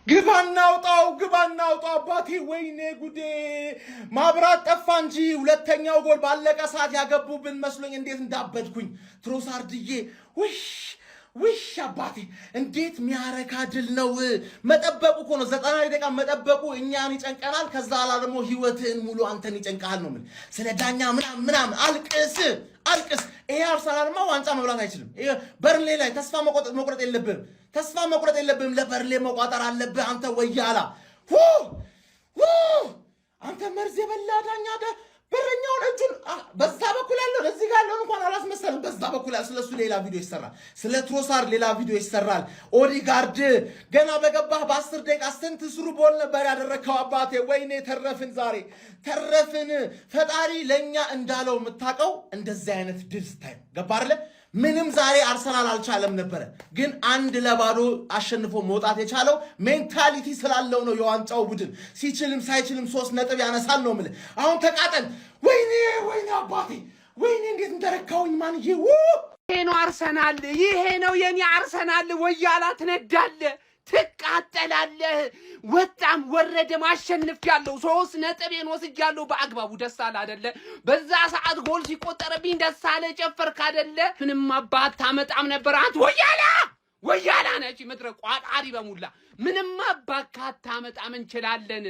ግባና አውጣው አባቴ ወይኔ ጉዴ ማብራት ጠፋ እንጂ ሁለተኛው ጎል ባለቀ ሰዓት ያገቡብን መስሎኝ እንዴት እንዳበድኩኝ ትሮሳርድዬ ውሽ አባቴ እንዴት ሚያረካ ድል ነው መጠበቁ እኮ ነው 90 ደቂቃ መጠበቁ እኛን ይጨንቀናል ከዛ አላ ደግሞ ህይወትን ሙሉ አንተን ይጨንቃል ነው ምን ስለ ዳኛ ምናምን አልቅስ ይሄ አርሰናልማ ዋንጫ መብላት አይችልም ይሄ በርንሌ ላይ ተስፋ መቁረጥ የለብህም ለበርንሌ መቋጠር አለብህ አንተ ወያላ አንተ መርዝ የበላ ዳኛ በረኛውን እጁን በዛ በኩል ያለው ለዚህ ጋር ያለው እንኳን አላስመሰልም በዛ በኩል ስለሱ ሌላ ቪዲዮ ይሰራል ስለ ትሮሳርድ ሌላ ቪዲዮ ይሰራል ኦዲጋርድ ገና በገባህ በ10 ደቂቃ ስንት ስሩ ቦል ነበር ያደረከው አባቴ ወይኔ ተረፍን ፈጣሪ ለኛ እንዳለው የምታቀው እንደዚህ አይነት ድል ስታይ ገባ አይደለ ምንም ዛሬ አርሰናል አልቻለም ነበር ግን 1-0 አሸንፎ መውጣት የቻለው ሜንታሊቲ ስላለው ነው የዋንጫው ቡድን ሲችልም ሳይችልም 3 ነጥብ ያነሳል ነው ማለት አሁን ተቃጠል ወይኔ አባቴ ወይኔ እንዴት እንደረካውኝ ማን ይሄ ነው አርሰናል ይሄ ነው የኔ አርሰናል ወያላ ትነዳለ ትቃጠላለህ ወጣም ወረደ ማሸነፍ ያለው 3 ነጥቤን ወስጃለሁ በአግባቡ ደስ አለ አይደለ በዛ ሰዓት ጎል ሲቆጠርብኝ ደስ አለ ጨፈርክ አይደለ ምንም አባት ታመጣም ነበር አንተ ወያላ ነች ምድረ ቋጣሪ በሙላ ምንም አባካት ታመጣም እንችላለን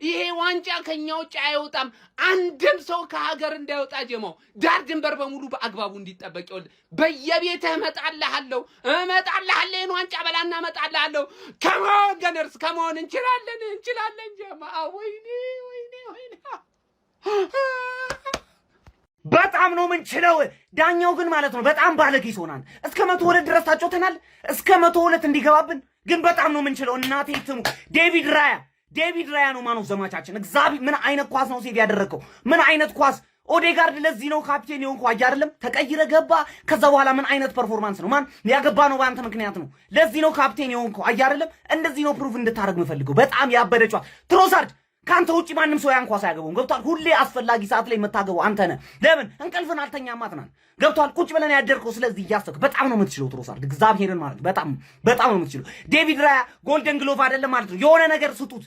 ይሄ ዋንጫ ከኛ ውጭ አይወጣም አንድም ሰው ከሀገር እንዳይወጣ ጀማው ዳር ድንበር በሙሉ በአግባቡ እንዲጠበቅ ይወል በየቤትህ እመጣልሃለሁ ዋንጫ በላና እመጣልሃለሁ ከሞን ገነርስ ከሞን እንችላለን ጀማው ወይኔ በጣም ነው ምንችለው ዳኛው ግን ማለት ነው በጣም ባለጌ ሆናል እስከ 102 ድረስ ታጮተናል እስከ 102 እንዲገባብን ግን በጣም ነው ምንችለው እናቴ ትሙ ዴቪድ ራያ ነው ማነው ዘማቻችን እግዚአብሔር ምን አይነት ኳስ ነው ሴቭ ያደረከው ምን አይነት ኳስ ኦዴጋርድ ለዚህ ነው ካፕቴን የሆንኩ አይደለም ተቀይረ ገባ ከዛ በኋላ ምን አይነት ፐርፎርማንስ ነው ማን ያገባ ነው ባንተ ምክንያት ነው ለዚህ ነው ካፕቴን የሆንኩ አይደለም እንደዚህ ነው ፕሩፍ እንድታረግ መፈልገው በጣም ያበደጫው ትሮሳርድ ካንተ ውጪ ማንንም ሰው ያን ኳስ ያገባው ገብቷል ሁሌ አስፈላጊ ሰዓት ላይ መታገበው አንተ ነህ ለምን እንቅልፍን አልተኛማትናል ገብቷል ቁጭ ብለን ያደርከው ስለዚህ ያሰክ በጣም ነው የምትችለው ትሮሳርድ እግዚአብሔርን ማለት በጣም ነው የምትችለው ዴቪድ ራያ ጎልደን ግሎቭ አይደለም ማለት ነው የሆነ ነገር ስጡት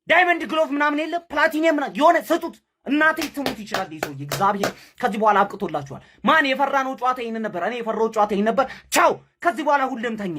ዳይመንድ ግሎቭ ምናምን የለ ፕላቲኒየም ምናምን የሆነ ስጡት እናቴ ትሙት ይችላል ይሰው እግዚአብሔር ከዚህ በኋላ አብቅቶላችኋል ማን የፈራነው ጨዋታ ይሄን ነበር እኔ የፈራው ጨዋታ ይሄን ነበር ቻው ከዚህ በኋላ ሁሉም ተኛ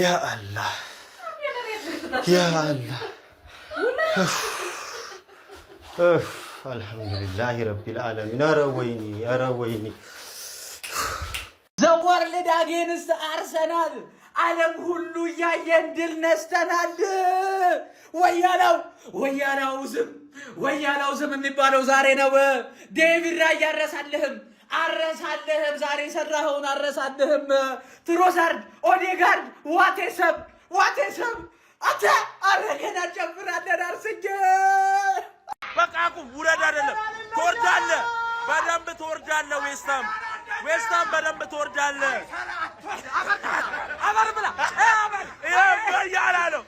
يا الله الحمد لله رب العالمين ኧረ ወይኔ ዘወር ለዳጌንስ አርሰናል ዓለም ሁሉ ያየን ድል ነስተናል ወያላው ዝም የሚባለው ዛሬ ነው ዴቪድ ራያ አረሳለህም ዛሬ ሰራኸውን አረሳለህም ትሮሳርድ ኦዴጋርድ ዋቴሰብ አታ አረገና ጨፍራለን አርስጀ በቃቁ ውረድ አይደለም ትወርዳለህ በደንብ ትወርዳለህ ዌስታም በደንብ ትወርዳለህ አበር ብላ ያላ ነው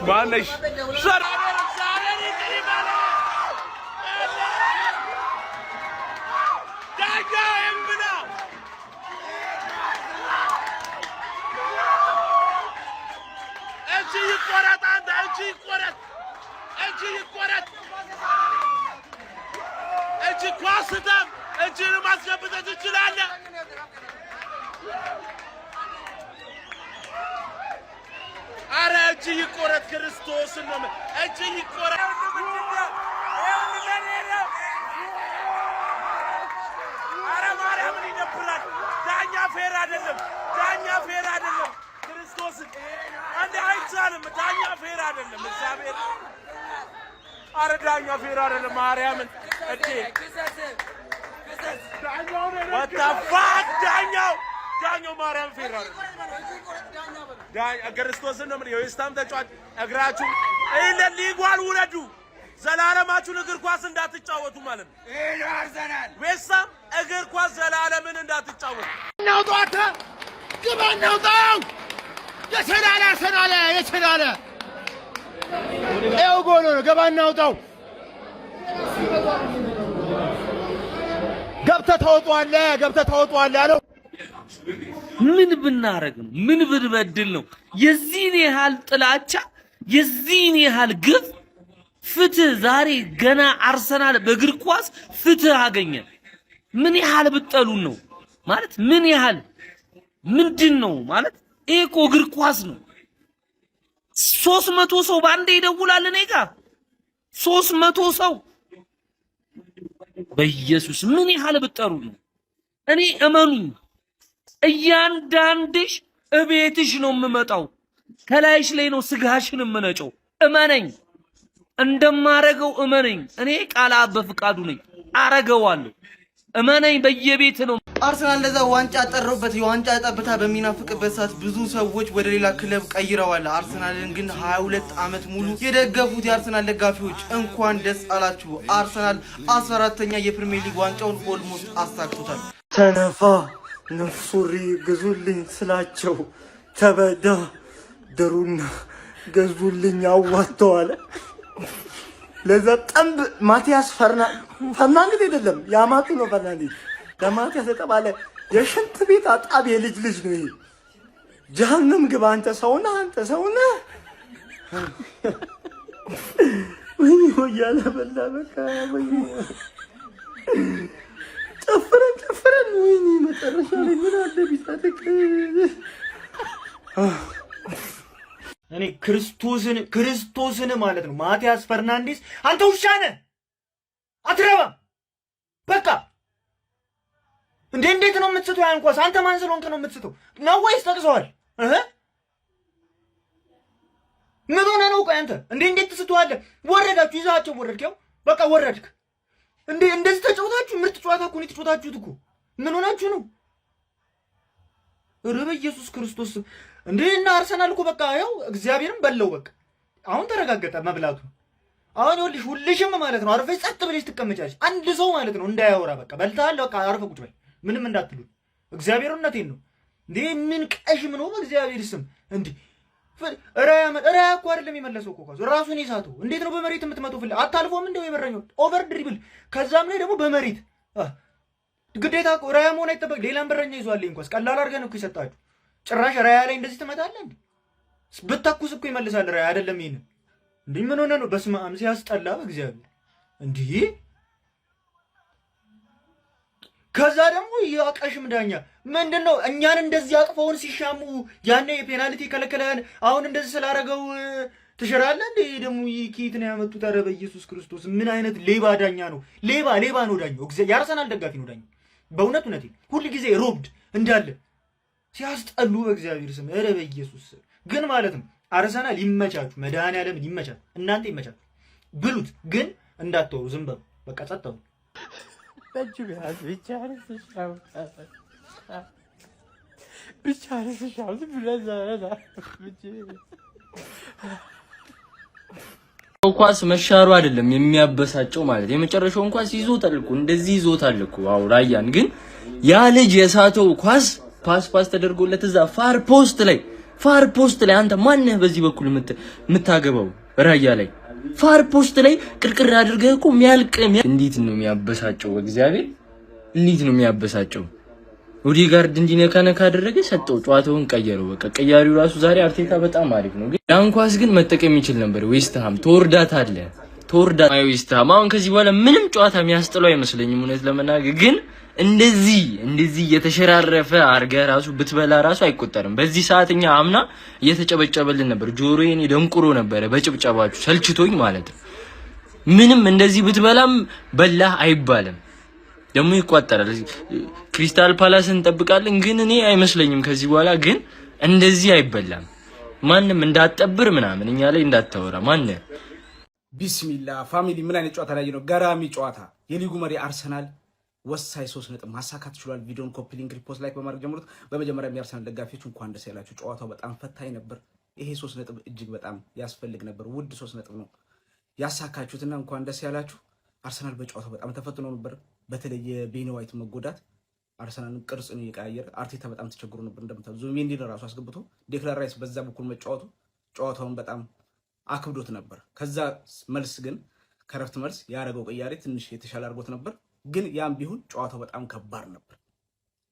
ማነሽ እቺ ኳስታም እቺን ማስገብተት ትችላለህ አረ እቺ ይቆረጥ ክርስቶስ ነው እቺ ይቆረጥ አይቻልም። ዳኛ ፌር አይደለም። እግዚአብሔር አረ ዳኛ ፌር አይደለም። ማርያምን እዴ ወጣፋት ዳኛው ማርያም ፌር አይደለም። ክርስቶስን ነው የዌስትሃም ተጫዋች እግራችሁ ለሊጓል ውረዱ። ዘላለማችሁን እግር ኳስ እንዳትጫወቱ ማለት ነው። አርሰናል ዌስትሃም እግር ኳስ ዘላለምን እንዳትጫወቱ። እናውጣታ ግባ እናውጣው። የሰላለ አርሰናል የሰላለ ኤው ጎል ነው። ገባ እናውጣው። ገብተህ ታወጣዋለህ አለው። ምን ብናረግ ነው? ምን ብንበድል ነው? የዚህን ያህል ጥላቻ፣ የዚህን ያህል ግፍ፣ ፍትህ ዛሬ ገና አርሰናል በእግር ኳስ ፍትህ አገኘ። ምን ያህል ብጠሉን ነው ማለት? ምን ያህል ምንድን ነው ማለት? ይሄ እኮ እግር ኳስ ነው። 300 ሰው ባንዴ ይደውላል እኔ ጋር 300 ሰው በኢየሱስ ምን ያህል ብጠሩ ነው? እኔ እመኑኝ እያንዳንድሽ እቤትሽ ነው የምመጣው፣ ከላይሽ ላይ ነው ስጋሽን የምነጨው። እመነኝ፣ እንደማረገው እመነኝ። እኔ ቃል በፍቃዱ ነኝ፣ አረገዋለሁ። እመነኝ፣ በየቤት ነው። አርሰናል ለዛ ዋንጫ ጠረውበት የዋንጫ ጠብታ በሚናፍቅበት ሰዓት ብዙ ሰዎች ወደ ሌላ ክለብ ቀይረዋል። አርሰናልን ግን 22 ዓመት ሙሉ የደገፉት የአርሰናል ደጋፊዎች እንኳን ደስ አላችሁ። አርሰናል 14ኛ የፕሪሚየር ሊግ ዋንጫውን ኦልሞስት አሳክቶታል። ተነፋ ነፍሱሪ ግዙልኝ ስላቸው ተበዳደሩና ገዙልኝ አዋጥተዋል። ለዛ ጠንብ ማቲያስ ፈርናንዴዝ አይደለም ያማቱ ነው። ፈርናንዴዝ ለማቲያስ የተባለ የሽንት ቤት አጣቢ የልጅ ነው። ይሄ ጀሃነም ግባ አንተ ሰውና ወይ ያለ በላ በቃ ወይ ጨፍረን ወይኔ መጨረሻ ላይ ምን አለ ቢሳተክ እኔ ክርስቶስን ማለት ነው። ማቲያስ ፈርናንዴዝ አንተ ውሻ ነህ፣ አትረባም። በቃ እንዴት ነው የምትስተው? ያን ኳስ አንተ ማን ስለሆንክ ነው የምትስተው? ነው ወይስ ጠቅሰዋል? ምን ሆነ ነው? ቆይ አንተ እንዴት ትስተዋለህ? ወረዳችሁ፣ ይዛቸው ወረድከው፣ በቃ ወረድክ። እንደዚህ ተጫውታችሁ ምርጥ ጨዋታ እኮ ነው የተጫወታችሁት እኮ። ምን ሆናችሁ ነው? ኧረ በኢየሱስ ክርስቶስ እና አርሰናል እኮ በቃ ያው እግዚአብሔርን በለው። በቃ አሁን ተረጋገጠ መብላቱ። አሁን ይኸውልሽ ሁልሽም ማለት ነው አርፈሽ ጸጥ ብለሽ ትቀመጫለሽ። አንድ ሰው ማለት ነው እንዳያወራ። በቃ በልተሃል፣ በቃ አርፈ ቁጭ በል፣ ምንም እንዳትሉ። እግዚአብሔርነቴን ነው ምን ቀሽም ነው በእግዚአብሔር ስም ራያ እኮ አይደለም የመለሰው እኮ ኳስ ራሱን ይሳተው። እንዴት ነው በመሬት የምትመጣው? አታልፎም እንደው የበረኛው ኦቨር ድሪብል፣ ከዛም ላይ ደግሞ በመሬት ግዴታ ራያ መሆን አይጠበቅ። ሌላም በረኛ ይዟል። እንኳን ቀላል አድርገን እኮ ይሰጣችሁ። ጭራሽ ራያ ላይ እንደዚህ ትመጣለህ እንዴ? ብታኩስ እኮ ይመልሳል ራያ አይደለም። ይሄን ምን ሆነ ነው? በስመ አብ ሲያስጠላ እግዚአብሔር ከዛ ደግሞ ያቀሽም ዳኛ ምንድነው እኛን እንደዚህ አቅፈውን ሲሻሙ ያኔ የፔናልቲ ከለከለን። አሁን እንደዚህ ስላረገው ትሽራለህ እንዴ? ደግሞ ይኪት ነው ያመጡት። ኧረ በኢየሱስ ክርስቶስ ምን አይነት ሌባ ዳኛ ነው? ሌባ ነው ዳኛው። የአርሰናል ደጋፊ ነው ዳኛው። በእውነት ሁሉ ጊዜ ሮብድ እንዳለ ሲያስጠሉ በእግዚአብሔር ስም። ኧረ በኢየሱስ ግን ማለት ነው አርሰናል ይመቻችሁ፣ መድኃኒዓለም ይመቻችሁ፣ እናንተ ይመቻችሁ፣ ብሉት ግን እንዳትወሩ፣ ዝም በሉ በቃ ጸጥ በሉ። ኳስ መሻሩ አይደለም የሚያበሳጨው ማለት የመጨረሻውን ኳስ ይዞታል እኮ እንደዚህ ይዞታል እኮ። አው ራያን ግን ያ ልጅ የሳተው ኳስ ፓስ ተደርጎለት እዛ ፋር ፖስት ላይ አንተ ማነህ በዚህ በኩል የምታገባው? ራያ ላይ ፋር ፖስት ላይ ቅርቅር አድርገህ እኮ የሚያልቅ እንዴት ነው የሚያበሳጨው? እግዚአብሔር እንዴት ነው የሚያበሳጨው? ኦዲጋርድ እንዲነካ አደረገ፣ ሰጠው፣ ጨዋታውን ቀየረው። በቃ ቀያሪው ራሱ ዛሬ አርቴታ በጣም አሪፍ ነው። ግን ያን ኳስ ግን መጠቀም ይችል ነበር። ዌስትሃም ተወርዳት ዌስትሃም አሁን ከዚህ በኋላ ምንም ጨዋታ የሚያስጥለው አይመስለኝም እውነት ለመናገር። ግን እንደዚህ እየተሸራረፈ አርገ ራሱ ብትበላ ራሱ አይቆጠርም። በዚህ ሰዓት እኛ አምና እየተጨበጨበልን ነበር። ጆሮዬን ደንቁሮ ነበር በጭብጨባችሁ ሰልችቶኝ ማለት ነው። ምንም እንደዚህ ብትበላም በላህ አይባልም። ደግሞ ይቆጠራል። ክሪስታል ፓላስ እንጠብቃለን ግን እኔ አይመስለኝም ከዚህ በኋላ ግን እንደዚህ አይበላም። ማንም እንዳትጠብር ምናምን እኛ ላይ እንዳታወራ ማን ቢስሚላ ፋሚሊ ምን አይነት ጨዋታ ላይ ነው? ገራሚ ጨዋታ። የሊጉ መሪ አርሰናል ወሳኝ 3 ነጥብ ማሳካት ይችላል። ቪዲዮን ኮፒ ሊንክ ሪፖስት ላይክ በማድረግ ጀምሩት። በመጀመሪያ የአርሰናል ደጋፊዎች እንኳን ደስ ያላችሁ። ጨዋታው በጣም ፈታኝ ነበር። ይሄ 3 ነጥብ እጅግ በጣም ያስፈልግ ነበር። ውድ 3 ነጥብ ነው ያሳካችሁትና እንኳን ደስ ያላችሁ። አርሰናል በጨዋታው በጣም ተፈትኖ ነበር። በተለይ የቤን ዋይት መጎዳት አርሰናልን ቅርጽን እየቀያየረ አርቴታ በጣም ተቸግሮ ነበር። እንደምታውቁ ዙቢሜንዲን ራሱ አስገብቶ ዴክላን ራይስ በዛ በኩል መጫወቱ ጨዋታውን በጣም አክብዶት ነበር። ከዛ መልስ ግን ከረፍት መልስ ያደረገው ቅያሬ ትንሽ የተሻለ አድርጎት ነበር። ግን ያም ቢሆን ጨዋታው በጣም ከባድ ነበር።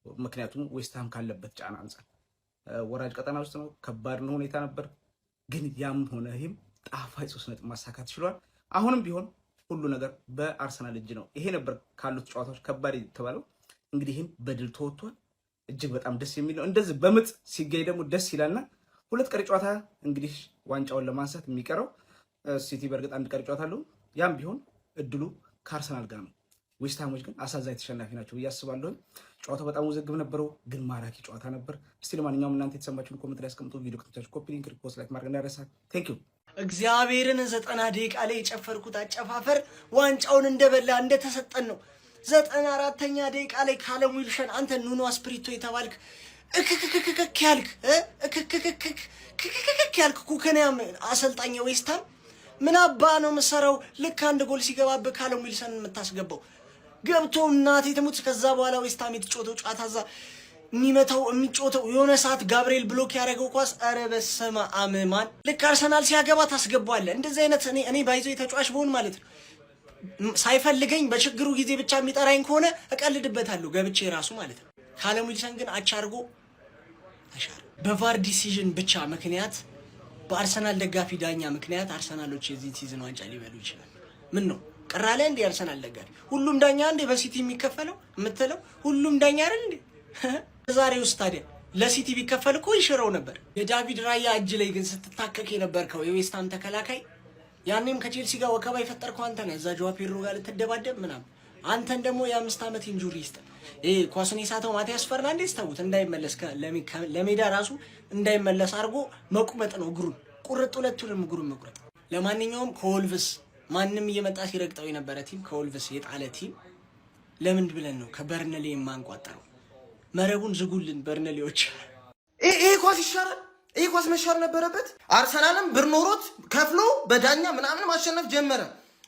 ምክንያቱም ዌስትሃም ካለበት ጫና አንፃር ወራጅ ቀጠና ውስጥ ነው። ከባድ ነው ሁኔታ ነበር። ግን ያም ሆነ ይህም ጣፋጭ 3 ነጥብ ማሳካት ችሏል። አሁንም ቢሆን ሁሉ ነገር በአርሰናል እጅ ነው። ይሄ ነበር ካሉት ጨዋታዎች ከባድ የተባለው። እንግዲህ ይህም በድል ተወጥቷል። እጅግ በጣም ደስ የሚል ነው። እንደዚህ በምጥ ሲገኝ ደግሞ ደስ ይላልና 2 ቀሪ ጨዋታ እንግዲህ ዋንጫውን ለማንሳት የሚቀረው ሲቲ በእርግጥ 1 ቀሪ ጨዋታ አለው። ያም ቢሆን እድሉ ከአርሰናል ጋር ነው። ዌስትሃሞች ግን አሳዛኝ ተሸናፊ ናቸው ብዬ አስባለሁ። ጨዋታው በጣም ውዝግብ ነበረው፣ ግን ማራኪ ጨዋታ ነበር። እስቲ ለማንኛውም እናንተ የተሰማችሁን ኮሜንት ላይ አስቀምጡ። ቪዲዮ ከተመቻችሁ ኮፒ ሊንክ ሪፖስት ላይክ ማድረግ እንዳይረሳ። ቴንክ ዩ። እግዚአብሔርን 90 ደቂቃ ላይ የጨፈርኩት አጨፋፈር ዋንጫውን እንደበላ እንደተሰጠን ነው። 94ኛ ደቂቃ ላይ ካለም ዊልሰን አንተ ኑኖ አስፕሪቶ የተባልክ እክክክክክ ያልክ ኩከኒያም አሰልጣኝ ዌስትሃም ምን አባ ነው መሰረው? ልክ አንድ ጎል ሲገባብህ ካለም ዊልሰን የምታስገባው ገብቶ እናቴ ትሙት። ከዛ በኋላ ዌስትሃም የተጫወተው ጨዋታ እዛ የሚጮተው የሆነ ሰዓት ጋብሪኤል ብሎክ ያደረገው ኳስ ኧረ በስመ አብ ማን ልክ አርሰናል ሲያገባ ታስገባዋለህ። እንደዚህ አይነት እኔ ባይዞ የተጫዋች በሆን ማለት ነው ሳይፈልገኝ በችግሩ ጊዜ ብቻ የሚጠራኝ ከሆነ እቀልድበታለሁ ገብቼ ራሱ ማለት ነው። ካለም ዊልሰን ግን አቻርጎ ተሻለ። በቫር ዲሲዥን ብቻ ምክንያት በአርሰናል ደጋፊ ዳኛ ምክንያት አርሰናሎች የዚህ ሲዝን ዋንጫ ሊበሉ ይችላል። ምን ነው ቀራለ እንዴ? አርሰናል ደጋፊ ሁሉም ዳኛ እንዴ በሲቲ የሚከፈለው የምትለው ሁሉም ዳኛ አይደል እንዴ? ዛሬ ውስጥ ታዲያ ለሲቲ ቢከፈል እኮ ይሽረው ነበር። የዳቪድ ራያ እጅ ላይ ግን ስትታከክ የነበርከው የዌስትሃም ተከላካይ ያኔም ከቼልሲ ጋር ወከባ የፈጠርከው አንተ ነህ። እዛ ጆዋ ፔድሮ ጋር ልትደባደብ ምናምን አንተን ደግሞ የ5 ዓመት ኢንጁሪ ይስጥ። ኳስን የሳተው ማቲያስ ፈርናንዴስ ተውት እንዳይመለስ ለሜዳ ራሱ እንዳይመለስ አድርጎ መቁመጥ ነው። እግሩን ቁርጥ፣ ሁለቱንም እግሩን መቁረጥ። ለማንኛውም ከወልቭስ ማንም እየመጣ ሲረግጠው የነበረ ቲም ከወልቭስ የጣለ ቲም ለምን ብለን ነው ከበርነሌ የማንቋጠረው? መረቡን ዝጉልን በርነሌዎች። ይሄ ኳስ ይሻላል። ይሄ ኳስ መሻር ነበረበት። አርሰናልም ብር ኖሮት ከፍሎ በዳኛ ምናምን ማሸነፍ ጀመረ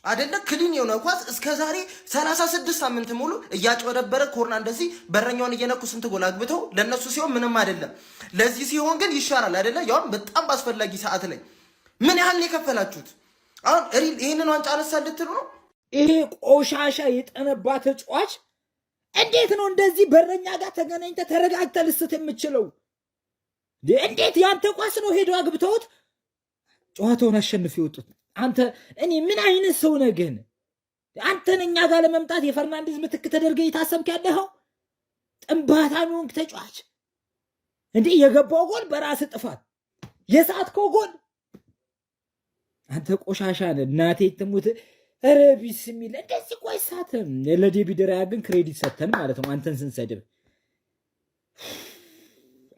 አይደለ? ክሊን የሆነ ኳስ እስከዛሬ 36 ሳምንት ሙሉ እያጭበረበረ ኮርና እንደዚህ በረኛውን እየነኩ ስንት ጎል አግብተው ለነሱ ሲሆን ምንም አይደለም። ለዚህ ሲሆን ግን ይሻላል አይደለ? ያው በጣም ባስፈላጊ ሰዓት ላይ ምን ያህል የከፈላችሁት? አሁን ይሄንን ዋንጫ አነሳ ልትሉ ነው? ይሄ ቆሻሻ የጠነባ ተጫዋች እንዴት ነው እንደዚህ በረኛ ጋር ተገናኝተ ተረጋግተ ልስት የምችለው? እንዴት ያንተ ኳስ ነው ሄዶ አግብተውት ጨዋታውን አሸንፍ ይወጡት? አንተ እኔ ምን አይነት ሰው ነህ ግን? አንተን እኛ ጋር ለመምጣት የፈርናንዴዝ ምትክ ተደርገህ የታሰብክ ያለኸው ጥንባታ ነው ተጫዋች እንዴ! የገባው ጎል በራስ ጥፋት የሳትከው ጎል አንተ ቆሻሻ ነህ። እናቴ ትሙት። ኧረ ቢስሚላ እንደዚህ ቆይ ሳተም ለዴቪድ ራያ ግን ክሬዲት ሰተን ማለት ነው አንተን ስንሰድብ።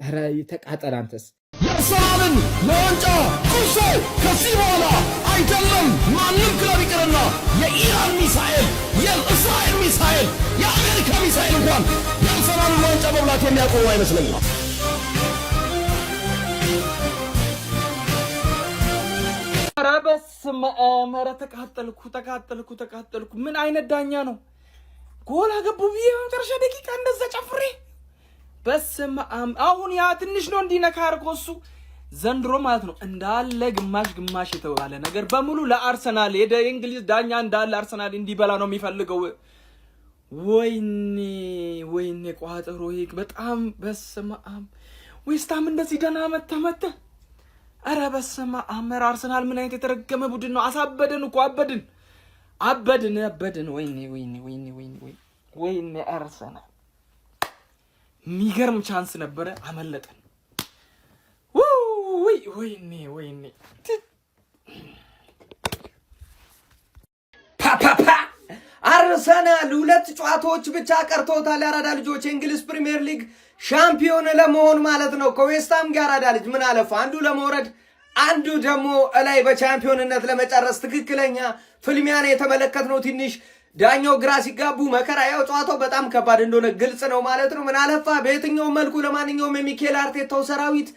ኧረ ተቃጠል አንተስ። የአርሰናልን ለዋንጫ ቁርሶ ከዚህ በኋላ አይደለም ማንም ክለብ ይቅርና የኢራን ሚሳኤል፣ የእስራኤል ሚሳኤል፣ የአሜሪካ ሚሳኤል እንኳን የአርሰናልን ዋንጫ መብላት የሚያቆሙ አይመስለኝም። ኧረ በስመ አብ! ኧረ ተቃጠልኩ። ምን አይነት ዳኛ ነው? ጎል አገቡ ብዬ መጨረሻ ደቂቃ እንደዛ ጨፍሬ በስመ አብ! አሁን ያ ትንሽ ነው እንዲነካ አድርጎ እሱ ዘንድሮ ማለት ነው እንዳለ ግማሽ የተባለ ነገር በሙሉ ለአርሰናል የእንግሊዝ ዳኛ እንዳለ አርሰናል እንዲበላ ነው የሚፈልገው። ወይኔ ቋጠሮ ይክ በጣም በስመ አብ! ዌስትሃም እንደዚህ ደህና መተ ኧረ በስመ አብ! አርሰናል ምን አይነት የተረገመ ቡድን ነው? አሳበደን እኮ አበድን። ወይኔ አርሰናል የሚገርም ቻንስ ነበረ፣ አመለጠን። ወይኔ ፓፓፓ አርሰናል 2 ጨዋታዎች ብቻ ቀርተውታል። ያራዳ ልጆች የእንግሊዝ ፕሪሚየር ሊግ ሻምፒዮን ለመሆን ማለት ነው። ከዌስትሃም ጋር ያራዳ ልጅ ምን አለፈ አንዱ ለመውረድ አንዱ ደግሞ ላይ በቻምፒዮንነት ለመጨረስ ትክክለኛ ፍልሚያን የተመለከትነው። ትንሽ ዳኛው ግራ ሲጋቡ መከራ ያው ጨዋታው በጣም ከባድ እንደሆነ ግልጽ ነው ማለት ነው። ምን አለፋ በየትኛው መልኩ ለማንኛውም የሚኬል አርቴታው ሰራዊት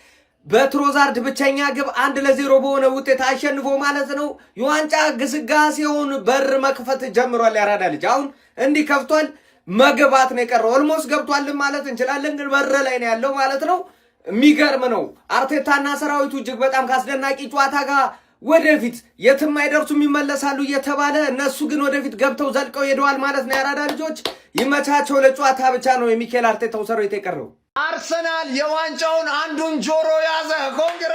በትሮዛርድ ብቸኛ ግብ 1-0 በሆነ ውጤት አሸንፎ ማለት ነው የዋንጫ ግስጋሴውን በር መክፈት ጀምሯል። ያራዳ ልጅ አሁን እንዲህ ከፍቷል። መግባት ነው የቀረው። ኦልሞስት ገብቷል ማለት እንችላለን፣ ግን በር ላይ ነው ያለው ማለት ነው። የሚገርም ነው። አርቴታና ሰራዊቱ እጅግ በጣም ካስደናቂ ጨዋታ ጋር ወደፊት የትም አይደርሱም ይመለሳሉ እየተባለ እነሱ ግን ወደፊት ገብተው ዘልቀው ሄደዋል ማለት ነው። ያራዳ ልጆች ይመቻቸው። ለጨዋታ ብቻ ነው የሚኬል አርቴታው ሰራዊት የቀረው። አርሰናል የዋንጫውን አንዱን ጆሮ ያዘ። ኮንግራ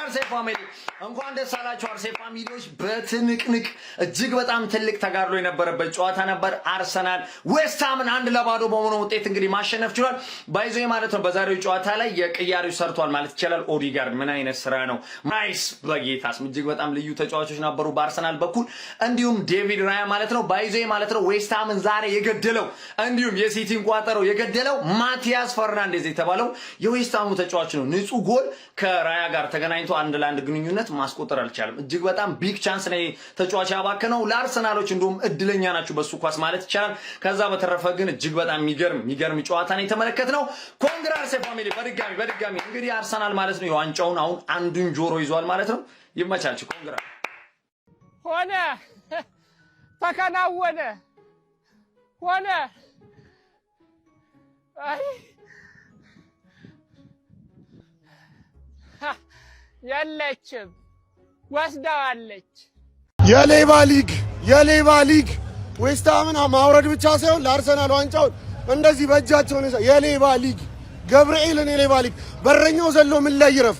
አርሴ ፋሚሊ እንኳን ደስ አላችሁ። አርሴ ፋሚሊዎች በትንቅንቅ እጅግ በጣም ትልቅ ተጋድሎ የነበረበት ጨዋታ ነበር። አርሰናል ዌስትሃምን 1-0 በሆነ ውጤት እንግዲህ ማሸነፍ ችሏል። ባይዞ ማለት ነው በዛሬው ጨዋታ ላይ የቅያሪው ሰርቷል ማለት ይቻላል። ኦዲጋርድ ምን አይነት ስራ ነው! ናይስ በጌታስ እጅግ በጣም ልዩ ተጫዋቾች ነበሩ በአርሰናል በኩል። እንዲሁም ዴቪድ ራያ ማለት ነው ባይዞ ማለት ነው ዌስትሃምን ዛሬ የገደለው እንዲሁም የሲቲን ቋጠረው የገደለው ማቲያስ ፈርናንዴዝ የተባለው የዌስትሃሙ ተጫዋች ነው። ንጹህ ጎል ከራያ ጋር ተገናኝቶ 1-1 ግንኙነት ማስቆጠር አልቻለም። እጅግ በጣም ቢግ ቻንስ ነው ተጫዋች ያባከነው። ለአርሰናሎች እንደውም እድለኛ ናቸው በሱ ኳስ ማለት ይቻላል። ከዛ በተረፈ ግን እጅግ በጣም የሚገርም ጨዋታ ነው የተመለከትነው። ኮንግራ አርሴ ፋሚሊ በድጋሚ እንግዲህ አርሰናል ማለት ነው የዋንጫውን አሁን አንዱን ጆሮ ይዟል ማለት ነው። ይመቻችሁ። ኮንግራ ሆነ ተከናወነ ሆነ አይ የለችም ወስዳዋለች። የሌባ ሊግ ዌስትሃምን ማውረድ ብቻ ሳይሆን ለአርሰናል ዋንጫውን እንደዚህ በእጃቸው ነው። የሌባ ሊግ ገብርኤልን የሌባ ሊግ በረኛው ዘሎ ምን ላይ ይረፍ?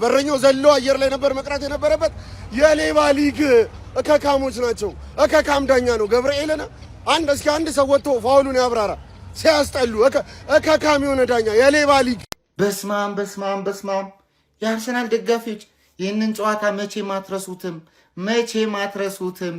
በረኛው ዘሎ አየር ላይ ነበር መቅረት የነበረበት። የሌባ ሊግ እከካሞች ናቸው። እከካም ዳኛ ነው ገብርኤልን። አንድ ሰው ወጥቶ ፋውሉን ያብራራ። ሲያስጠሉ እከካም የሆነ ዳኛ የሌባ ሊግ። በስማም የአርሰናል ደጋፊዎች ይህንን ጨዋታ መቼ ማትረሱትም።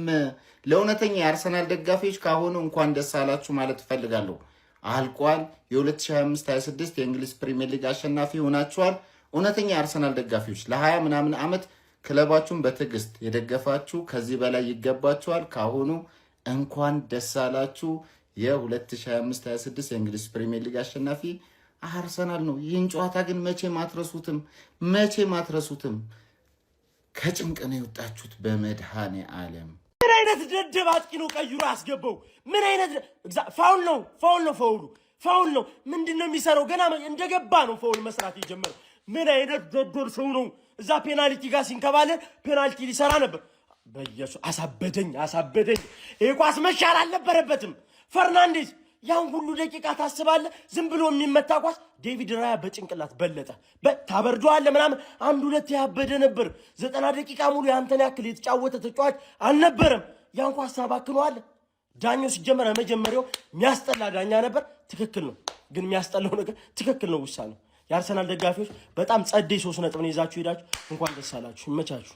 ለእውነተኛ የአርሰናል ደጋፊዎች ካሁኑ እንኳን ደስ አላችሁ ማለት እፈልጋለሁ። አልቋል። የ2025-26 የእንግሊዝ ፕሪሚየር ሊግ አሸናፊ ሆናችኋል። እውነተኛ የአርሰናል ደጋፊዎች ለ20 ምናምን ዓመት ክለባችሁን በትዕግስት የደገፋችሁ ከዚህ በላይ ይገባችኋል። ካሁኑ እንኳን ደስ አላችሁ። የ2025-26 የእንግሊዝ ፕሪሚየር ሊግ አሸናፊ አርሰናል ነው። ይህን ጨዋታ ግን መቼ ማትረሱትም። ከጭንቅ ነው የወጣችሁት በመድኃኔ ዓለም። ምን አይነት ደደብ አጥቂ ነው ቀይሮ አስገባው? ምን አይነት ፋውል ነው። ምንድነው የሚሰራው? ገና እንደገባ ነው ፋውል መስራት የጀመረው። ምን አይነት ደደብ ሰው ነው? እዛ ፔናልቲ ጋር ሲንከባለ ፔናልቲ ሊሰራ ነበር። በኢየሱስ አሳበደኝ። ይሄ ኳስ መሻር አልነበረበትም። ፈርናንዴዝ ያን ሁሉ ደቂቃ ታስባለህ? ዝም ብሎ የሚመታ ኳስ ዴቪድ ራያ በጭንቅላት በለጠ። ታበርደዋለህ ምናምን 1-2 ያበደ ነበር። 90 ደቂቃ ሙሉ ያንተን ያክል የተጫወተ ተጫዋች አልነበረም። ያን ኳስ ታባክነዋለህ። ዳኛው ሲጀመር መጀመሪያው የሚያስጠላ ዳኛ ነበር። ትክክል ነው፣ ግን የሚያስጠላው ነገር ትክክል ነው ውሳኔው። የአርሰናል ደጋፊዎች በጣም ጸደይ 3 ነጥብ ነው ይዛችሁ ሄዳችሁ። እንኳን ደስ አላችሁ። ይመቻችሁ።